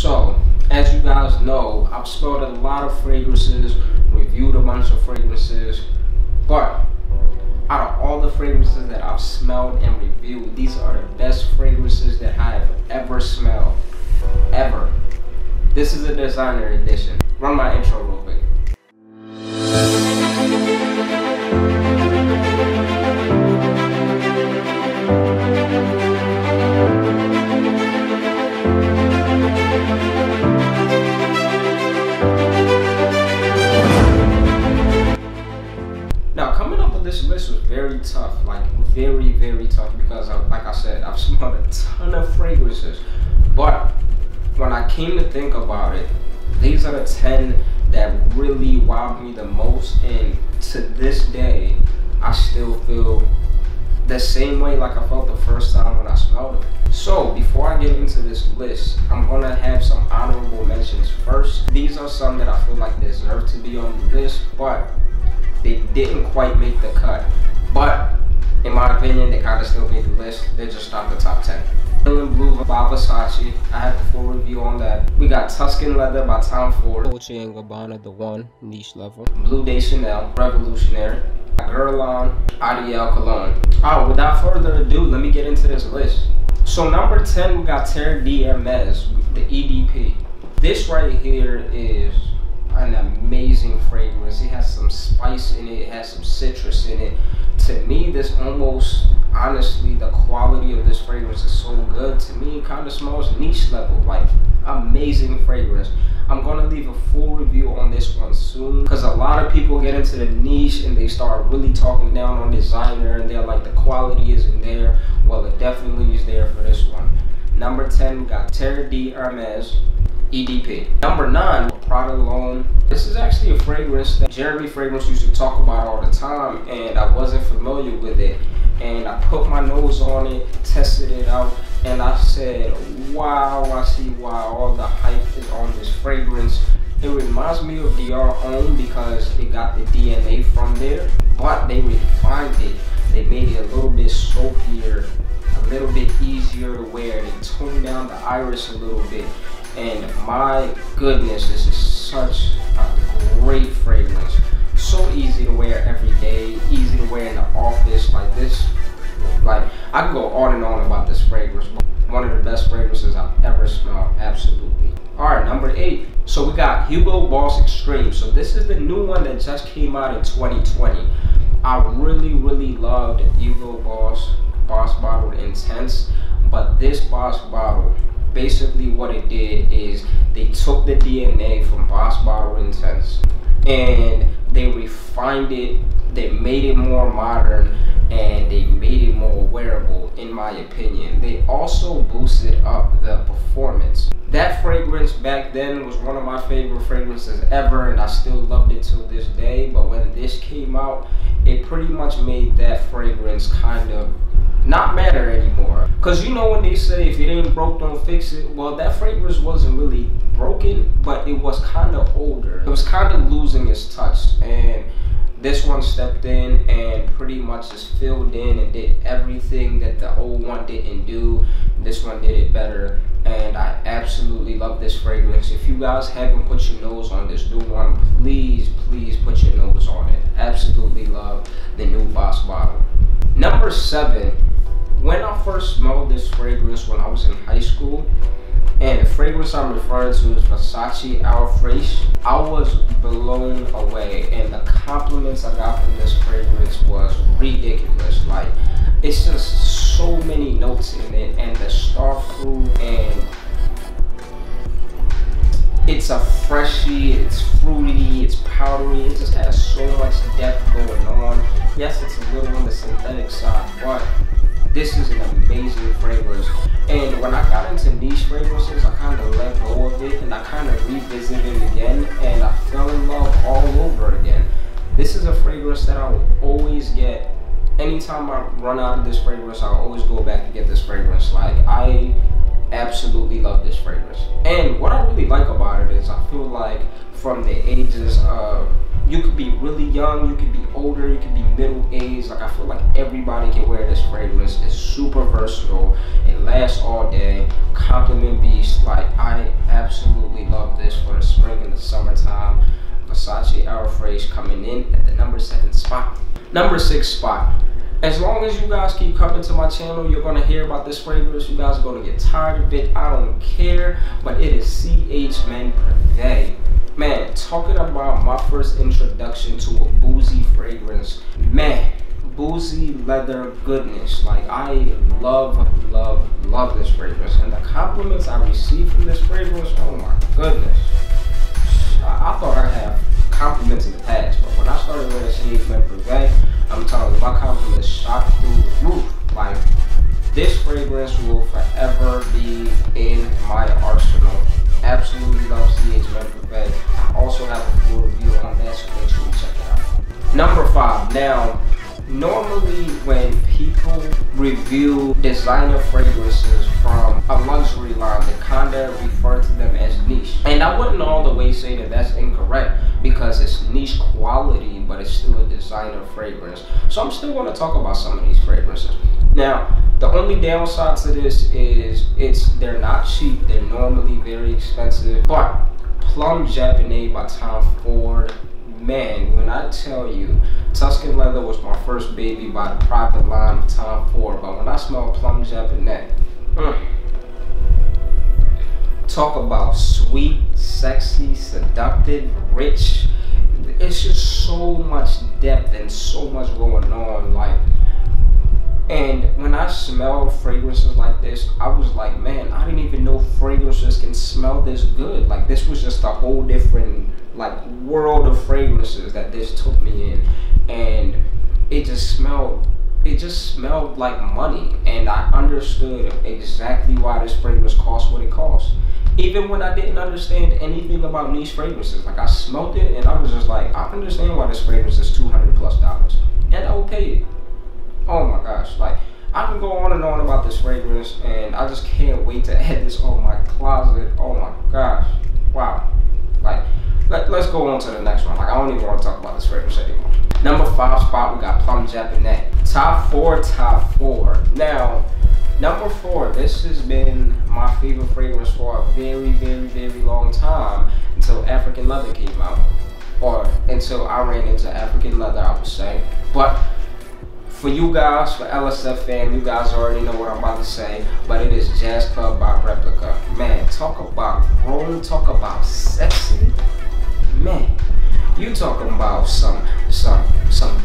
So, as you guys know, I've smelled a lot of fragrances, reviewed a bunch of fragrances, but out of all the fragrances that I've smelled and reviewed, these are the best fragrances that I have ever smelled, ever. This is a designer edition. Run my intro real quick. Now, coming up with this list was very tough, like very tough, because like I said, I've smelled a ton of fragrances. But when I came to think about it, these are the 10 that really wowed me the most, and to this day, I still feel the same way like I felt the first time when I smelled them. So before I get into this list, I'm gonna have some honorable mentions first. These are some that I feel like deserve to be on the list, but they didn't quite make the cut. But in my opinion, they kind of still made the list. They just not the top 10. Blue by Versace. I have a full review on that. We got Tuscan Leather by Tom Ford. Dolce & Gabbana, the one, niche level. Blue de Chanel, Revolutionary. Guerlain, Adiel Cologne. Alright, without further ado, let me get into this list. So number 10, we got TERRE HERMES, the EDP. This right here is an amazing fragrance. It has some spice in it, it has some citrus in it. To me, this almost, honestly, the quality of this fragrance is so good. To me, it kind of smells niche level, like amazing fragrance. I'm gonna leave a full review on this one soon, because a lot of people get into the niche and they start really talking down on designer and they're like, the quality isn't there. Well, it definitely is there for this one. Number 10, we got TERRE HERMES EDP. Number 9, PRADA Lhomme. This is actually a fragrance that Jeremy Fragrance used to talk about all the time, and I wasn't familiar with it. And I put my nose on it, tested it out, and I said, wow, I see why all the hype is on this fragrance. It reminds me of Homme because it got the DNA from there, but they refined it. They made it a little bit soapier, a little bit easier to wear. They toned down the iris a little bit. And my goodness, this is such a great fragrance. So easy to wear every day, easy to wear in the office. Like this, like I can go on and on about this fragrance. One of the best fragrances I've ever smelled, absolutely. All right, number 8. So we got HUGO Boss Extreme. So this is the new one that just came out in 2020. I really loved HUGO Boss Bottle Intense, but this Boss Bottle, basically what it did is they took the DNA from Boss Bottle Intense and they refined it, they made it more modern, and they made it more wearable, in my opinion. They also boosted up the performance. That fragrance back then was one of my favorite fragrances ever, and I still loved it till this day. But when this came out, it pretty much made that fragrance kind of not matter anymore. Because you know when they say if it ain't broke, don't fix it. Well, that fragrance wasn't really broken, but it was kind of older. It was kind of losing its touch, and this one stepped in and pretty much just filled in and did everything that the old one didn't do. This one did it better, and I absolutely love this fragrance. If you guys haven't put your nose on this new one, please put your nose on it. Absolutely love the new Boss Bottle. Number 7, when I first smelled this fragrance when I was in high school, and the fragrance I'm referring to is VERSACE Eau Fraiche, I was blown away, and the compliments I got from this fragrance was ridiculous. Like, it's just so many notes in it, and the star fruit, and it's a freshy, it's fruity, it's powdery, it just has so much depth going on. Yes, it's a little on the synthetic side, but this is an amazing fragrance. And when I got into niche fragrances, I kind of let go of it and I kind of revisited it again, and I fell in love all over again. This is a fragrance that I will always get. Anytime I run out of this fragrance, I'll always go back and get this fragrance. Like, I absolutely love this fragrance. And what I really like about it is I feel like from the ages of, you could be really young, you could be older, you could be middle-aged. Like, I feel like everybody can wear this fragrance. It's super versatile. It lasts all day. Compliment beast. Like, I absolutely Fraiche coming in at the number 7 spot. Number 6 spot. As long as you guys keep coming to my channel, you're going to hear about this fragrance. You guys are going to get tired of it. I don't care. But it is CH Men PRIVE. Man, talking about my first introduction to a boozy fragrance. Man, boozy leather goodness. Like, I love this fragrance. And the compliments I received from this fragrance, oh my goodness. I thought I had compliments in the past, but when I started wearing CH Men PRIVE, I'm telling you, my compliments shot through the roof. Like, this fragrance will forever be in my arsenal. Absolutely love CH Men PRIVE. I also have a full review on that, so make sure you check it out. Number 5. Now, normally when people review designer fragrances from a luxury line, they kind of refer to them as niche. And I wouldn't all the way say that that's incorrect, because it's niche quality, but it's still a designer fragrance. So I'm still going to talk about some of these fragrances. Now, the only downside to this is they're not cheap. They're normally very expensive. But Plum Japonais by Tom Ford, man, when I tell you, Tuscan Leather was my first baby by the private line of Tom Ford. But when I smell Plum Japonais, talk about sweet, sexy, seductive, rich. It's just so much depth and so much going on. Like, and when I smell fragrances like this, I was like, man, I didn't even know fragrances can smell this good. Like, this was just a whole different, like, world of fragrances that this took me in. And it just smelled like money. And I understood exactly why this fragrance costs what it costs. Even when I didn't understand anything about niche fragrances. Like, I smelled it and I was just like, I understand why this fragrance is $200+. And I will pay it. Oh my gosh, like, I can go on and on about this fragrance, and I just can't wait to add this on my closet. Oh my gosh, wow. Like, let's go on to the next one. Like, I don't even want to talk about this fragrance anymore. Number 5 spot, we got Plum Japonais. Top 4. Now, number 4, this has been my favorite fragrance for a very long time, until African Leather came out, or until I ran into African Leather, I would say. But for you guys, for LSF fam, you guys already know what I'm about to say, but it is Jazz Club by Replica. Man, talk about grown, talk about sexy. Man, you talking about some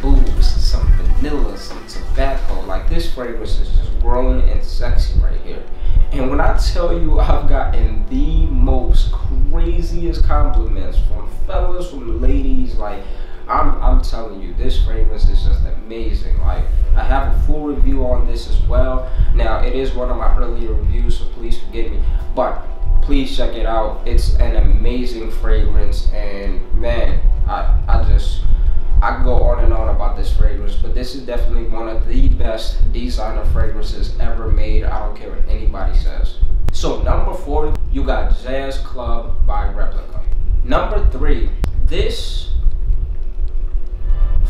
boobs, some vanilla, some tobacco. Like, this fragrance is just grown and sexy right here. And when I tell you, I've gotten the most craziest compliments from fellas, from ladies, like, I'm telling you, this fragrance is just amazing. Like, I have a full review on this as well. Now, it is one of my earlier reviews, so please forgive me. But please check it out. It's an amazing fragrance, and man, I could go on and on about this fragrance, but this is definitely one of the best designer fragrances ever made. I don't care what anybody says. So number 4, you got Jazz Club by Replica. Number 3, this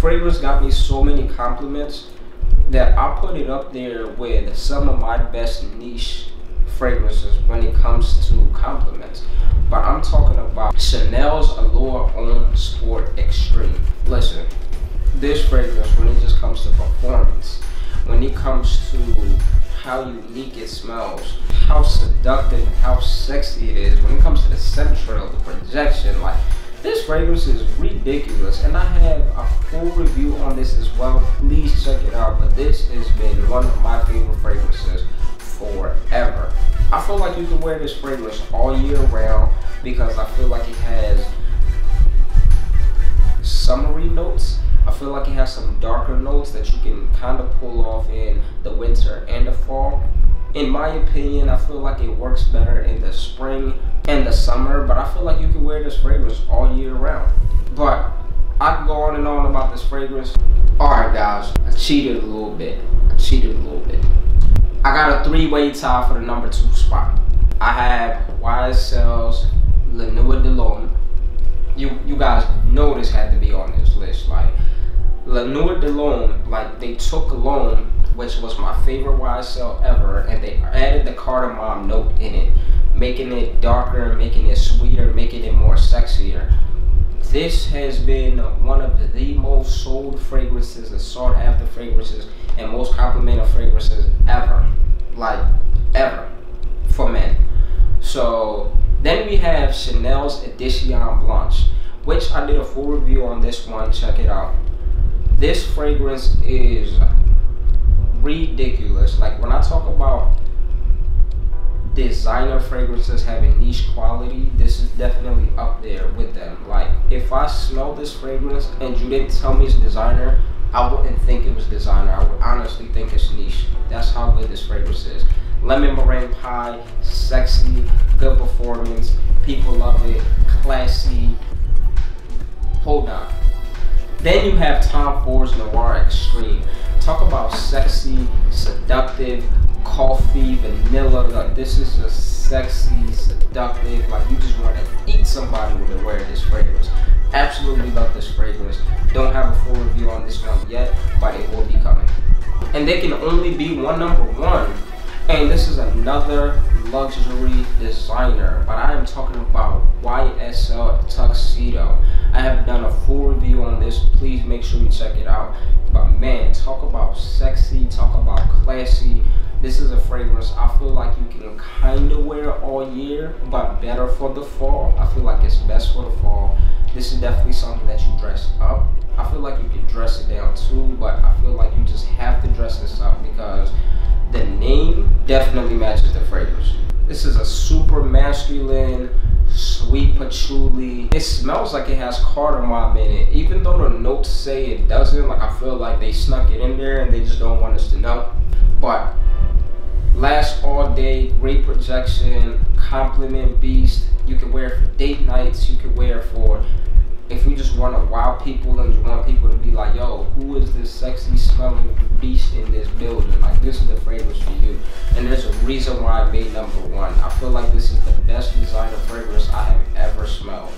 fragrance got me so many compliments that I put it up there with some of my best niche fragrances when it comes to compliments. But I'm talking about Chanel's Allure Homme Sport Extreme. Listen, this fragrance, when it just comes to performance, when it comes to how unique it smells, how seductive, how sexy it is, when it comes to the central, the projection, like, this fragrance is ridiculous, and I have a full review on this as well. Please check it out. But this has been one of my favorite fragrances forever. I feel like you can wear this fragrance all year round, because I feel like it has summery notes. I feel like it has some darker notes that you can kind of pull off in the winter and the fall. In my opinion, I feel like it works better in the spring and the summer, but I feel like you can wear this fragrance all year round. But I can go on and on about this fragrance. Alright guys, I cheated a little bit. I got a 3-way tie for the number 2 spot. I have YSL's LANUIT de L'Homme. You guys know this had to be on this list. Like, LANUIT de L'Homme, like, they took L'Homme, which was my favorite YSL ever, and they added the cardamom note in it, making it darker, making it sweeter, making it more sexier. This has been one of the most sold fragrances and sought after fragrances and most complimented fragrances ever, like ever, for men. So then we have Chanel's Edition Blanche, which I did a full review on this one. Check it out. This fragrance is ridiculous. Like, when I talk about designer fragrances having niche quality, this is definitely up there with them. Like, if I smell this fragrance and you didn't tell me it's designer, I wouldn't think it was designer. I would honestly think it's niche. That's how good this fragrance is. Lemon meringue pie, sexy, good performance, people love it, classy. Hold on. Then you have Tom Ford's Noir Extreme. Talk about sexy, seductive, coffee, vanilla. Like, this is a sexy, seductive, like you just want to eat somebody when they're wearing this fragrance. Absolutely love this fragrance. Don't have a full review on this one yet, but it will be coming. And they can only be one number one. And this is another luxury designer, but I am talking about YSL Tuxedo. I have done a full review on this. Please make sure you check it out. But man, talk about sexy, talk about classy. This is a fragrance I feel like you can kind of wear all year, but better for the fall. I feel like it's best for the fall. This is definitely something that you dress up. I feel like you can dress it down too, but I feel like you just have to dress this up because the name definitely matches the fragrance. This is a super masculine, sweet patchouli. It smells like it has cardamom in it, even though the notes say it doesn't. Like, I feel like they snuck it in there and they just don't want us to know. But lasts all day, great projection, compliment beast. You can wear it for date nights. You can wear it for if you just want to wow people and you want people to be like, yo, who is this sexy smelling beast in this building? Like, this is the fragrance for you. And there's a reason why I made number one. I feel like this is the best designer fragrance I have ever smelled.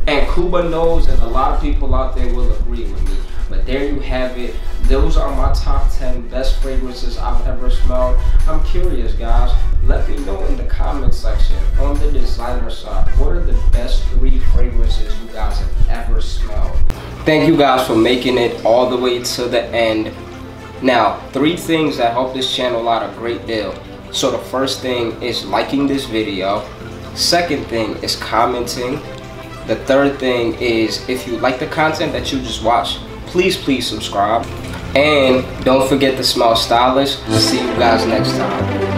And Kuba knows, and a lot of people out there will agree with me. But there you have it. Those are my top 10 best fragrances I've ever smelled. I'm curious, guys. Let me know in the comment section on the designer side, what are the best 3 fragrances you guys have ever smelled? Thank you guys for making it all the way to the end. Now, 3 things that help this channel out a great deal. So the first thing is liking this video. Second thing is commenting. The third thing is, if you like the content that you just watched, please subscribe. And don't forget to smell stylish. See you guys next time.